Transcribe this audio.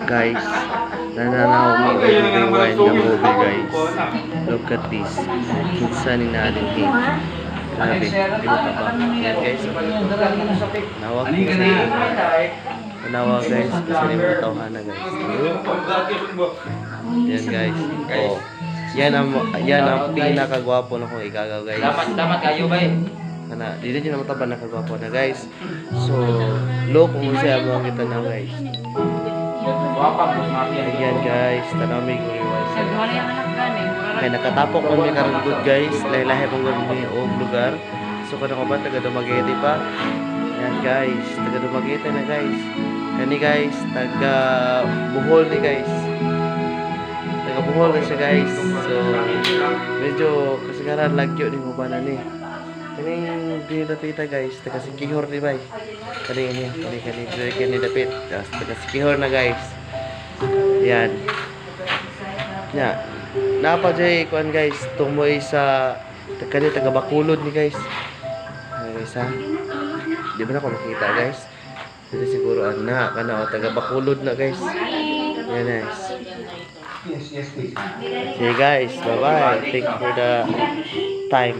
Guys, nananaw mi rewind na movie guys. Look at this. Kinsa ni natin hate. Grabe, di mo ka ba? Yan guys. Nawag ko sa nawag guys. Kasi rin mo tawhan na guys. Yan guys. Oh. Yan ang pinakagwapo na kong ikagaw guys. Dapat kayo ba eh? Kana, dito din naman taban nakagwapo na guys. So, look kung siya mo kita na guys. Ayan guys, tanami ko rewind. Kaya nakatapok mo may karang good guys. Lahi-lahi pong gano'n yung lugar. So, kung ako ba, taga Dumaguete pa. Ayan guys, taga Dumaguete na guys. Kani guys, taga Bohol ni guys. Taga Bohol na siya guys. So, medyo kasagaran lagyo ni mo ba na ni. Kaning dinapita guys, taga Sikihor ni bay. Kani dapit. Taga Sikihor na guys. Yan. Ya. Napa jay kuan guys, tumoy sa taga Bacolod ni guys. Guys ha. Di ba na ko makita guys? Dito siguro ana kana taga Bacolod na guys. Yan guys. Yes, please. Okay guys, bye-bye. Thank you for the time.